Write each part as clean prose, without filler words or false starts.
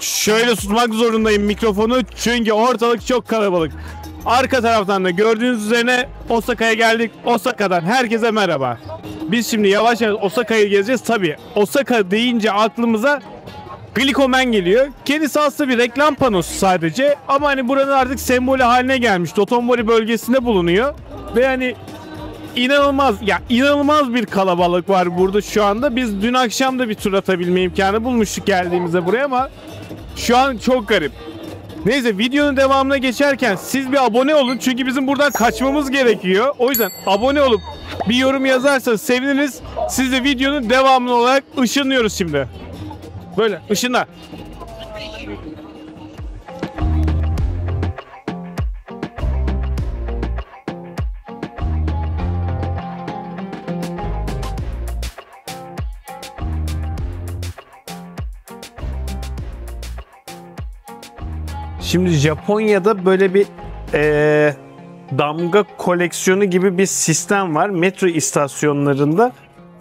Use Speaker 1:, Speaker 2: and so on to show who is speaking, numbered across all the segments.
Speaker 1: şöyle tutmak zorundayım mikrofonu çünkü ortalık çok kalabalık. Arka taraftan da gördüğünüz üzerine Osaka'ya geldik. Osaka'dan herkese merhaba. Biz şimdi yavaş yavaş Osaka'yı gezeceğiz. Tabii Osaka deyince aklımıza Glicoman geliyor. Kendisi aslında bir reklam panosu sadece. Ama hani buranın artık sembolü haline gelmiş. Dotonbori bölgesinde bulunuyor. Ve hani inanılmaz bir kalabalık var burada şu anda. Biz dün akşam da bir tur atabilme imkanı bulmuştuk geldiğimizde buraya ama şu an çok garip. Neyse videonun devamına geçerken siz bir abone olun çünkü bizim buradan kaçmamız gerekiyor. O yüzden abone olup bir yorum yazarsanız seviniriz. Siz de videonun devamlı olarak ışınlıyoruz şimdi. Böyle ışınla. Şimdi Japonya'da böyle bir damga koleksiyonu gibi bir sistem var. Metro istasyonlarında,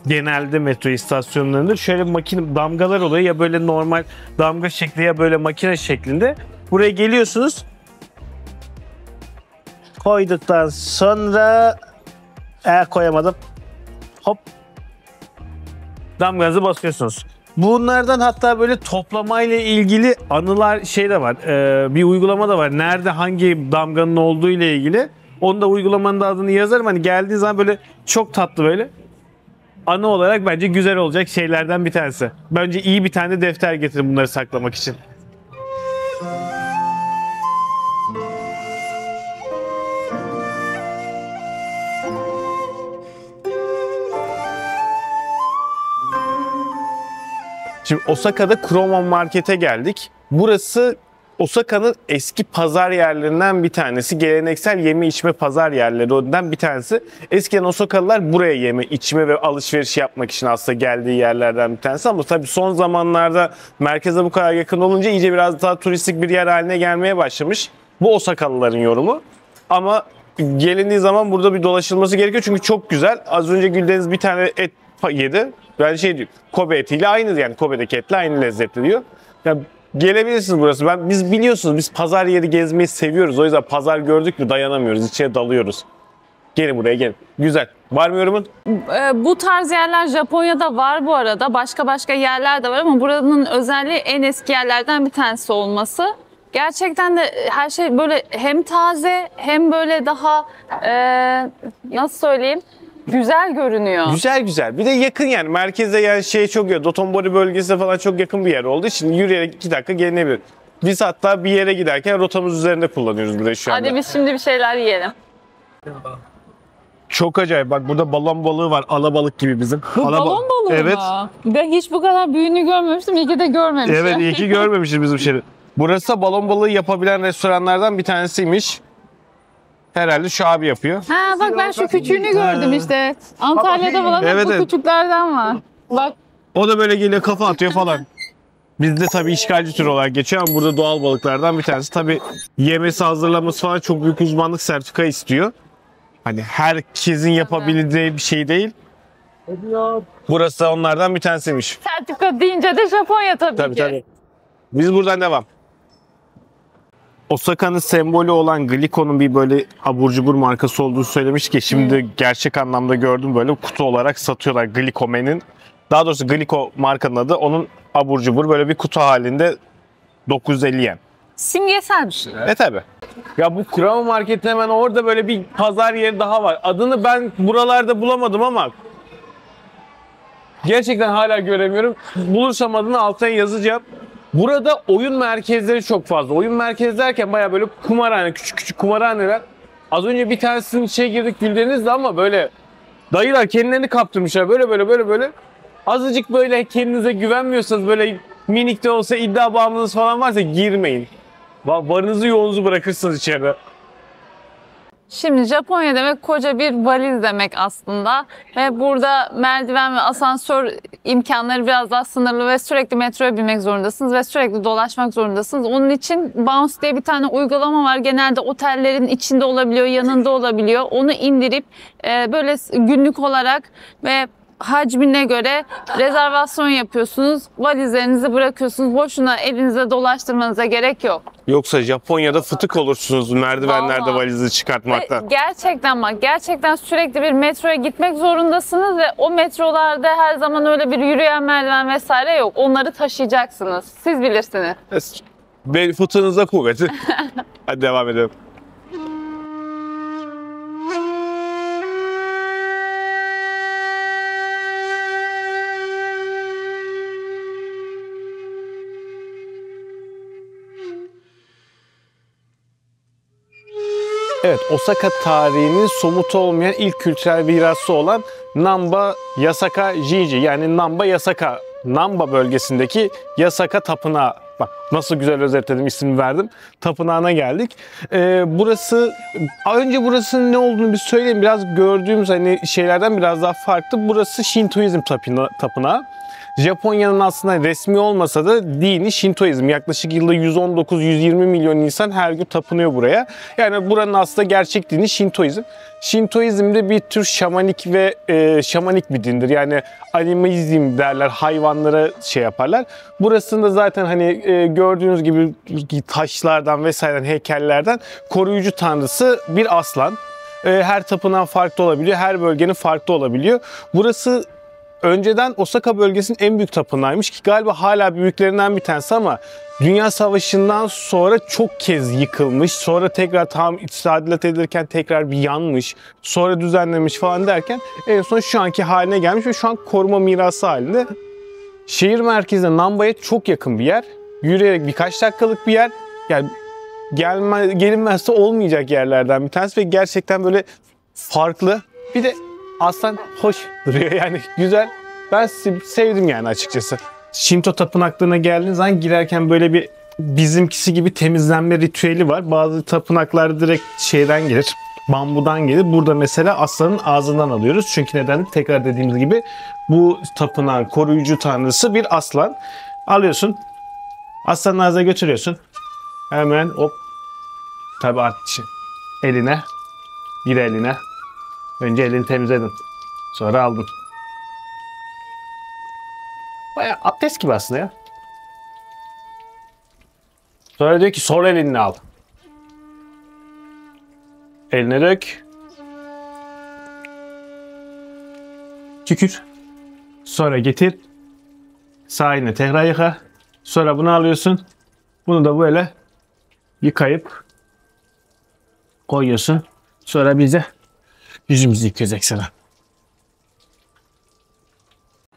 Speaker 1: genelde metro istasyonlarında şöyle makine damgalar oluyor. Ya böyle normal damga şekli ya böyle makine şeklinde. Buraya geliyorsunuz. Koyduktan sonra koyamadım. Hop. Damganızı basıyorsunuz. Bunlardan hatta böyle toplamayla ilgili anılar şey de var. Bir uygulama da var. Nerede hangi damganın olduğu ile ilgili. Onu da uygulamanın da adını yazarım. Hani geldiği zaman böyle çok tatlı böyle. Anı olarak bence güzel olacak şeylerden bir tanesi. Bence iyi bir tane defter getirin bunları saklamak için. Şimdi Osaka'da Kuromon Market'e geldik. Burası Osaka'nın eski pazar yerlerinden bir tanesi. Geleneksel yeme içme pazar yerlerinden bir tanesi. Eskiden Osakalılar buraya yeme içme ve alışveriş yapmak için aslında geldiği yerlerden bir tanesi. Ama tabii son zamanlarda merkeze bu kadar yakın olunca iyice biraz daha turistik bir yer haline gelmeye başlamış. Bu Osakalıların yorumu. Ama gelindiği zaman burada bir dolaşılması gerekiyor çünkü çok güzel. Az önce Güldeniz bir tane et yedi. Ben şey diyor, Kobe etiyle aynı yani Kobe'deki etle aynı lezzetli diyor. Ya gelebilirsiniz burası. Biz biliyorsunuz biz pazar yeri gezmeyi seviyoruz. O yüzden pazar gördük mü dayanamıyoruz. İçeri dalıyoruz. Gelin buraya gelin. Güzel. Var mı yorumun?
Speaker 2: Bu tarz yerler Japonya'da var bu arada. Başka yerler de var ama buranın özelliği en eski yerlerden bir tanesi olması. Gerçekten de her şey böyle hem taze hem böyle daha nasıl söyleyeyim? Güzel görünüyor.
Speaker 1: Güzel. Bir de yakın yani. Merkeze yani şey çok iyi. Dotonbori bölgesine falan çok yakın bir yer olduğu için yürüyerek 2 dakika gelinebilir. Biz hatta bir yere giderken rotamız üzerinde kullanıyoruz burayı şu anda.
Speaker 2: Hadi biz şimdi bir şeyler yiyelim.
Speaker 1: Çok acayip. Bak burada balon balığı var. Alabalık gibi bizim.
Speaker 2: Bu balon balığı
Speaker 1: evet.
Speaker 2: mı? Ben hiç bu kadar büyüğünü görmemiştim. İyi ki de görmemişim.
Speaker 1: Evet iyi ki görmemişiz bizim şeyi. Burası da balon balığı yapabilen restoranlardan bir tanesiymiş. Herhalde şu abi yapıyor.
Speaker 2: Ha bak ben şu küçüğünü gördüm işte. Antalya'da falan
Speaker 1: evet,
Speaker 2: bu küçüklerden var. Bak.
Speaker 1: O da böyle geliyor kafa atıyor falan. Bizde tabii işgalci tür olarak geçiyor ama burada doğal balıklardan bir tanesi. Tabii yemesi hazırlaması falan çok büyük uzmanlık sertifika istiyor. Hani herkesin yapabileceği bir şey değil. Burası da onlardan bir tanesiymiş.
Speaker 2: Sertifika deyince de Japonya tabii ki.
Speaker 1: Tabii. Biz buradan devam. Osaka'nın sembolü olan Glico'nun bir böyle abur cubur markası olduğunu söylemiş ki şimdi gerçek anlamda gördüm böyle kutu olarak satıyorlar Glicoman'in. Daha doğrusu Glico markanın adı, onun abur cubur böyle bir kutu halinde 950 yen.
Speaker 2: Simgesel bir şey.
Speaker 1: Tabi. Ya bu Kurama Market'in hemen orada böyle bir pazar yeri daha var. Adını ben buralarda bulamadım ama gerçekten hala göremiyorum. Bulursam adını altına yazacağım. Burada oyun merkezleri çok fazla. Oyun merkezi derken baya böyle kumarhane, küçük kumarhaneler. Az önce bir tanesinin içine girdik Güldeniz'le ama böyle dayılar kendilerini kaptırmışlar. Böyle. Azıcık böyle kendinize güvenmiyorsanız böyle minik de olsa iddia bağımlılığınız falan varsa girmeyin. Varınızı yoğunuzu bırakırsınız içeride.
Speaker 2: Şimdi Japonya demek koca bir valiz demek aslında ve burada merdiven ve asansör imkanları biraz daha sınırlı ve sürekli metroya binmek zorundasınız ve sürekli dolaşmak zorundasınız. Onun için Bounce diye bir tane uygulama var. Genelde otellerin içinde olabiliyor, yanında olabiliyor. Onu indirip böyle günlük olarak ve hacmine göre rezervasyon yapıyorsunuz. Valizlerinizi bırakıyorsunuz. Boşuna elinize dolaştırmanıza gerek yok.
Speaker 1: Yoksa Japonya'da fıtık olursunuz merdivenlerde
Speaker 2: Vallahi.
Speaker 1: valizi çıkartmaktan.
Speaker 2: Ve gerçekten bak, gerçekten sürekli bir metroya gitmek zorundasınız ve o metrolarda her zaman öyle bir yürüyen merdiven vesaire yok. Onları taşıyacaksınız. Siz bilirsiniz.
Speaker 1: Bel fıtığınıza kuvveti. Hadi devam edelim. Evet, Osaka tarihinin somut olmayan ilk kültürel mirası olan Namba Yasaka Jinji, yani Namba Yasaka, Namba bölgesindeki Yasaka Tapınağı. Bak nasıl güzel özetledim, ismini verdim. Tapınağına geldik. Önce burasının ne olduğunu bir söyleyeyim. Biraz gördüğümüz hani şeylerden biraz daha farklı. Burası Şintoizm tapınağı. Japonya'nın aslında resmi olmasa da dini Şintoizm. Yaklaşık yılda 119-120 milyon insan her gün tapınıyor buraya. Yani buranın aslında gerçek dini Şintoizm. Şintoizm de bir tür şamanik ve şamanik bir dindir. Yani animizm derler, hayvanlara şey yaparlar. Burasında zaten hani gördüğünüz gibi taşlardan vesaire heykellerden koruyucu tanrısı bir aslan. Her tapınağın farklı olabiliyor, her bölgenin farklı olabiliyor. Burası önceden Osaka bölgesinin en büyük tapınağıymış ki galiba hala büyüklerinden bir tanesi, ama Dünya Savaşı'ndan sonra çok kez yıkılmış. Sonra tekrar tam tadilat edilirken tekrar bir yanmış. Sonra düzenlenmiş falan derken en son şu anki haline gelmiş ve şu an koruma mirası halinde. Şehir merkezine, Namba'ya çok yakın bir yer. Yürüyerek birkaç dakikalık bir yer. Yani gelinmezse olmayacak yerlerden bir tanesi ve gerçekten böyle farklı. Bir de aslan hoş duruyor, yani güzel. Ben sevdim yani açıkçası. Şinto tapınaklarına geldiğiniz zaman girerken böyle bir bizimkisi gibi temizlenme ritüeli var. Bazı tapınaklar direkt şeyden gelir, bambudan gelir. Burada mesela aslanın ağzından alıyoruz. Çünkü neden? Tekrar dediğimiz gibi bu tapınağın koruyucu tanrısı bir aslan. Alıyorsun, aslanın ağzına götürüyorsun. Hemen hop, tabi eline, bir eline. Önce elini temizledin. Sonra aldın. Bayağı abdest gibi aslında ya. Sonra diyor ki sol elini al. Eline dök. Tükür. Sonra getir. Sağ elini tekrar yıka. Sonra bunu alıyorsun. Bunu da böyle yıkayıp koyuyorsun. Sonra bize yüzümüzü yıkıyoruz ekstra.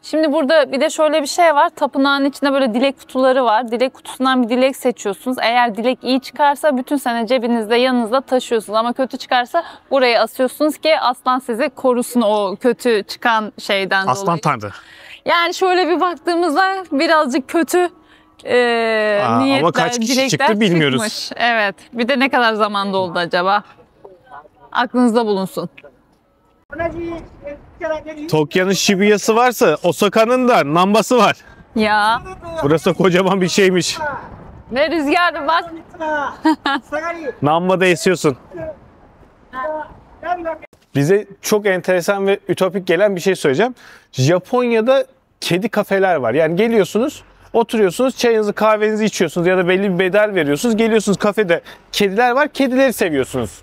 Speaker 2: Şimdi burada bir de şöyle bir şey var. Tapınağın içinde böyle dilek kutuları var. Dilek kutusundan bir dilek seçiyorsunuz. Eğer dilek iyi çıkarsa bütün sene cebinizde, yanınızda taşıyorsunuz. Ama kötü çıkarsa buraya asıyorsunuz ki aslan sizi korusun o kötü çıkan şeyden dolayı.
Speaker 1: Aslan tanrı.
Speaker 2: Yani şöyle bir baktığımızda birazcık kötü niyetler,
Speaker 1: ama kaç kişi
Speaker 2: dilekler
Speaker 1: çıktı bilmiyoruz.
Speaker 2: çıkmış. Evet. Bir de ne kadar zamanda oldu acaba? Aklınızda bulunsun.
Speaker 1: Tokyo'nun Shibuya'sı varsa Osaka'nın da Namba'sı var.
Speaker 2: Ya.
Speaker 1: Burası kocaman bir şeymiş.
Speaker 2: Ve rüzgar bak.
Speaker 1: Namba'da esiyorsun. Bize çok enteresan ve ütopik gelen bir şey söyleyeceğim. Japonya'da kedi kafeler var. Yani geliyorsunuz, oturuyorsunuz, çayınızı, kahvenizi içiyorsunuz ya da belli bir bedel veriyorsunuz. Geliyorsunuz, kafede kediler var, kedileri seviyorsunuz.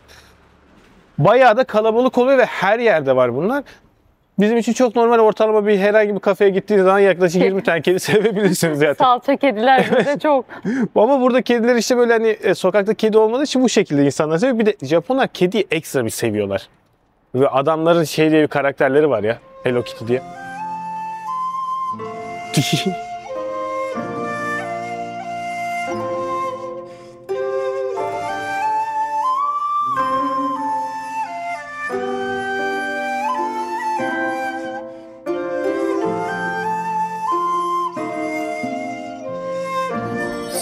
Speaker 1: Bayağı da kalabalık oluyor ve her yerde var bunlar. Bizim için çok normal, ortalama bir herhangi bir kafeye gittiğiniz zaman yaklaşık 20 tane kedi sevebilirsiniz zaten.
Speaker 2: Salça kediler bize çok.
Speaker 1: Ama burada kediler işte böyle hani sokakta kedi olmadığı için bu şekilde insanlar seviyor. Bir de Japonlar kediyi ekstra bir seviyorlar. Ve adamların şey diye bir karakterleri var ya, Hello Kitty diye.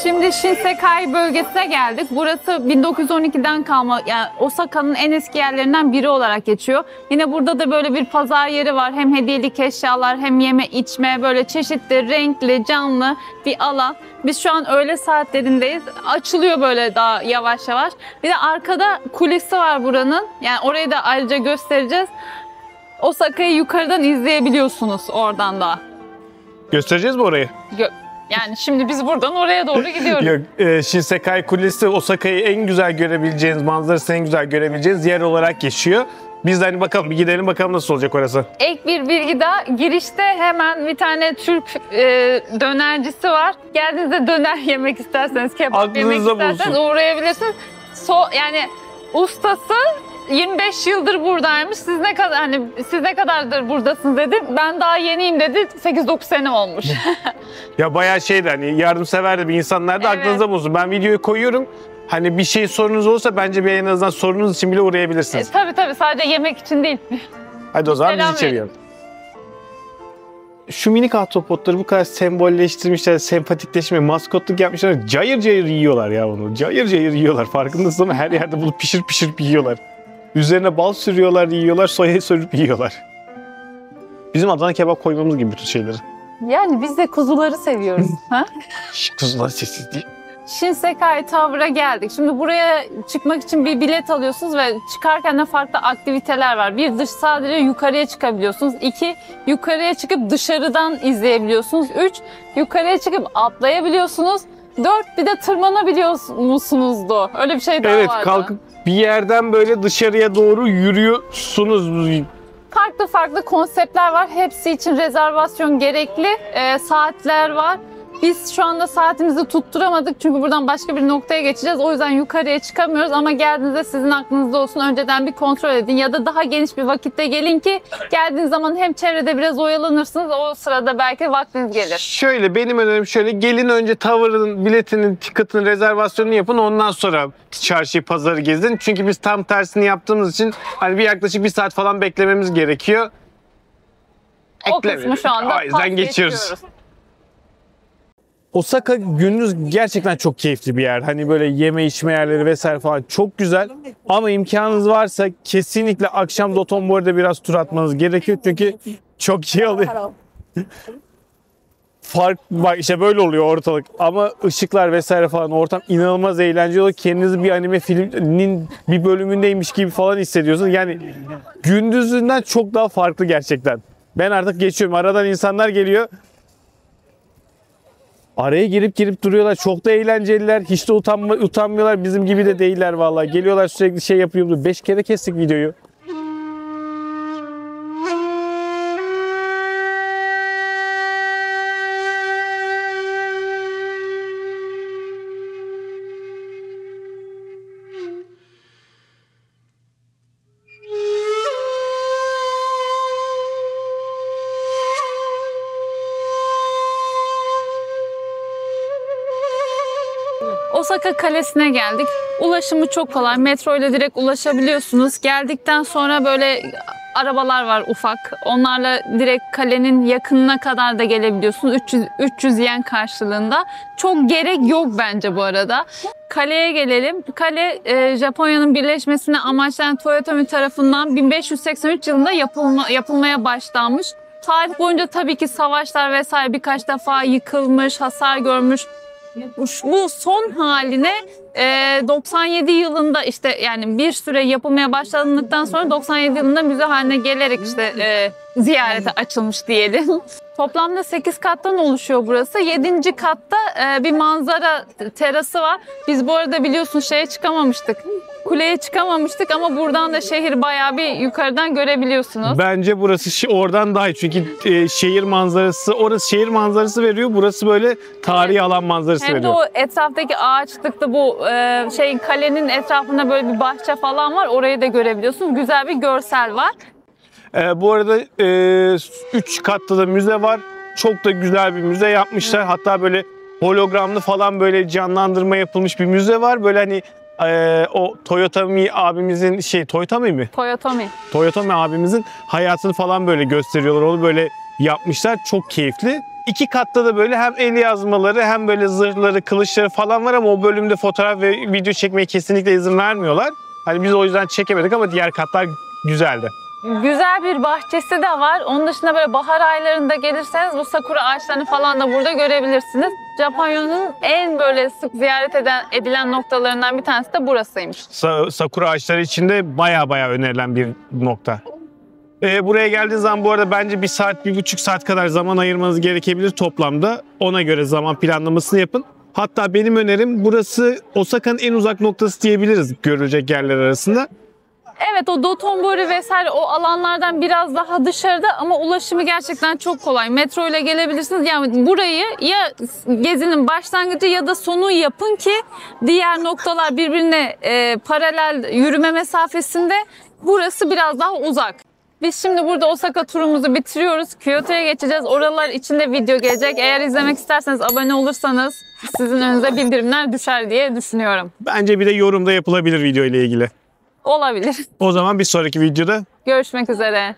Speaker 2: Şimdi Shinsekai bölgesine geldik. Burası 1912'den kalma, yani Osaka'nın en eski yerlerinden biri olarak geçiyor. Yine burada da böyle bir pazar yeri var. Hem hediyelik eşyalar hem yeme içme, böyle çeşitli, renkli, canlı bir alan. Biz şu an öğle saatlerindeyiz. Açılıyor böyle daha yavaş yavaş. Bir de arkada kulesi var buranın. Yani orayı da ayrıca göstereceğiz. Osaka'yı yukarıdan izleyebiliyorsunuz oradan da.
Speaker 1: Göstereceğiz mi orayı?
Speaker 2: Yani şimdi biz buradan oraya doğru gidiyoruz.
Speaker 1: Yok, Shinsekai Kulesi Osaka'yı en güzel görebileceğiniz, manzarasını en güzel görebileceğiniz yer olarak geçiyor. Biz de hani bakalım, bir gidelim bakalım nasıl olacak orası.
Speaker 2: Ek bir bilgi daha, girişte hemen bir tane Türk dönercisi var. Geldiğinizde döner yemek isterseniz, kebap yemek isterseniz uğrayabilirsiniz. Yani ustası 25 yıldır buradaymış. Siz ne kadardır buradasınız dedi. Ben daha yeniyim dedi. 8-9 sene olmuş.
Speaker 1: Ya bayağı şeydi, hani yardımsever bir insanlar da aklınıza bulunsun. Ben videoyu koyuyorum. Hani bir şey sorunuz olursa bence bir en azından sorunuz için bile uğrayabilirsiniz.
Speaker 2: Tabii sadece yemek için değil.
Speaker 1: Hadi o zaman biz içeri girelim. Şu minik ahtapotları bu kadar sembolleştirmişler, sempatikleşme, maskotluk yapmışlar. Cayır cayır yiyorlar ya onu. Cayır cayır yiyorlar. Farkındasınız ama her yerde bulup pişirip yiyorlar. Üzerine bal sürüyorlar, yiyorlar, soya sürüp yiyorlar. Bizim Adana kebap koymamız gibi bütün şeyleri.
Speaker 2: Yani biz de kuzuları seviyoruz. Ha?
Speaker 1: Kuzular sessiz değil.
Speaker 2: Shinsekai Tower'a geldik. Şimdi buraya çıkmak için bir bilet alıyorsunuz ve çıkarken de farklı aktiviteler var. Bir, sadece yukarıya çıkabiliyorsunuz. 2, yukarıya çıkıp dışarıdan izleyebiliyorsunuz. 3, yukarıya çıkıp atlayabiliyorsunuz. 4, bir de tırmanabiliyor musunuzdu? Öyle bir şey daha vardı.
Speaker 1: Evet, kalkıp bir yerden böyle dışarıya doğru yürüyorsunuz.
Speaker 2: Farklı konseptler var. Hepsi için rezervasyon gerekli. Saatler var. Biz şu anda saatimizi tutturamadık çünkü buradan başka bir noktaya geçeceğiz. O yüzden yukarıya çıkamıyoruz ama geldiğinizde sizin aklınızda olsun, önceden bir kontrol edin ya da daha geniş bir vakitte gelin ki geldiğiniz zaman hem çevrede biraz oyalanırsınız, o sırada belki vaktiniz gelir.
Speaker 1: Şöyle, benim önerim şöyle: gelin önce Tower'ın biletinin, ticket'ın rezervasyonunu yapın, ondan sonra çarşıyı, pazarı gezin. Çünkü biz tam tersini yaptığımız için hani yaklaşık 1 saat falan beklememiz gerekiyor.
Speaker 2: O kısmı şu anda
Speaker 1: o yüzden geçiyoruz. Osaka gündüz gerçekten çok keyifli bir yer. Hani böyle yeme içme yerleri vesaire falan çok güzel. Ama imkanınız varsa kesinlikle akşam Dotonbori'de biraz tur atmanız gerekiyor. Çünkü çok iyi oluyor. Bak işte böyle oluyor ortalık. Ama ışıklar vesaire falan, ortam inanılmaz eğlenceli oluyor. Kendinizi bir anime filminin bir bölümündeymiş gibi falan hissediyorsunuz. Yani gündüzünden çok daha farklı gerçekten. Ben artık geçiyorum. Aradan insanlar geliyor. Araya girip duruyorlar. Çok da eğlenceliler. Hiç de utanmıyorlar. Bizim gibi de değiller vallahi. Geliyorlar, sürekli şey yapıyor. 5 kere kestik videoyu.
Speaker 2: Osaka Kalesi'ne geldik. Ulaşımı çok kolay. Metro ile direkt ulaşabiliyorsunuz. Geldikten sonra böyle arabalar var ufak. Onlarla direkt kalenin yakınına kadar da gelebiliyorsunuz. 300 yen karşılığında. Çok gerek yok bence bu arada. Kaleye gelelim. Kale Japonya'nın birleşmesini amaçlayan Toyotomi tarafından 1583 yılında yapılmaya başlanmış. Tarih boyunca tabii ki savaşlar vesaire birkaç defa yıkılmış, hasar görmüş. Bu son haline 97 yılında işte, yani bir süre yapılmaya başlandıktan sonra 97 yılında müze haline gelerek işte ziyarete açılmış diyelim. Toplamda 8 kattan oluşuyor burası. 7. katta bir manzara terası var. Biz bu arada biliyorsun şeye çıkamamıştık. Kuleye çıkamamıştık ama buradan da şehir bayağı bir yukarıdan görebiliyorsunuz.
Speaker 1: Bence burası oradan daha iyi. Çünkü şehir manzarası, orası şehir manzarası veriyor. Burası böyle tarihi alan manzarası veriyor.
Speaker 2: Hem de o etraftaki ağaçlıkta bu kalenin etrafında böyle bir bahçe falan var. Orayı da görebiliyorsunuz. Güzel bir görsel var.
Speaker 1: Bu arada 3 katlı da müze var. Çok da güzel bir müze yapmışlar. Hatta böyle hologramlı falan böyle canlandırma yapılmış bir müze var. Böyle hani o Toyotomi abimizin Toyotomi abimizin hayatını falan böyle gösteriyorlar. Onu böyle yapmışlar. Çok keyifli. 2 katta da böyle hem el yazmaları hem böyle zırhları, kılıçları falan var ama o bölümde fotoğraf ve video çekmeye kesinlikle izin vermiyorlar. Hani biz o yüzden çekemedik ama diğer katlar güzeldi.
Speaker 2: Güzel bir bahçesi de var. Onun dışında böyle bahar aylarında gelirseniz bu sakura ağaçlarını falan da burada görebilirsiniz. Japonya'nın en böyle sık ziyaret edilen noktalarından bir tanesi de burasıymış.
Speaker 1: Sakura ağaçları içinde baya önerilen bir nokta. Buraya geldiğiniz zaman bu arada bence 1 saat, 1,5 saat kadar zaman ayırmanız gerekebilir toplamda. Ona göre zaman planlamasını yapın. Hatta benim önerim, burası Osaka'nın en uzak noktası diyebiliriz görülecek yerler arasında.
Speaker 2: Evet, o Dotonbori vesaire o alanlardan biraz daha dışarıda ama ulaşımı gerçekten çok kolay. Metro ile gelebilirsiniz. Yani burayı ya gezinin başlangıcı ya da sonu yapın ki diğer noktalar birbirine paralel yürüme mesafesinde. Burası biraz daha uzak. Biz şimdi burada Osaka turumuzu bitiriyoruz. Kyoto'ya geçeceğiz. Oralar içinde video gelecek. Eğer izlemek isterseniz abone olursanız sizin önünüze bildirimler düşer diye düşünüyorum.
Speaker 1: Bence bir de yorumda yapılabilir video ile ilgili.
Speaker 2: Olabilir.
Speaker 1: O zaman bir sonraki videoda
Speaker 2: Görüşmek üzere.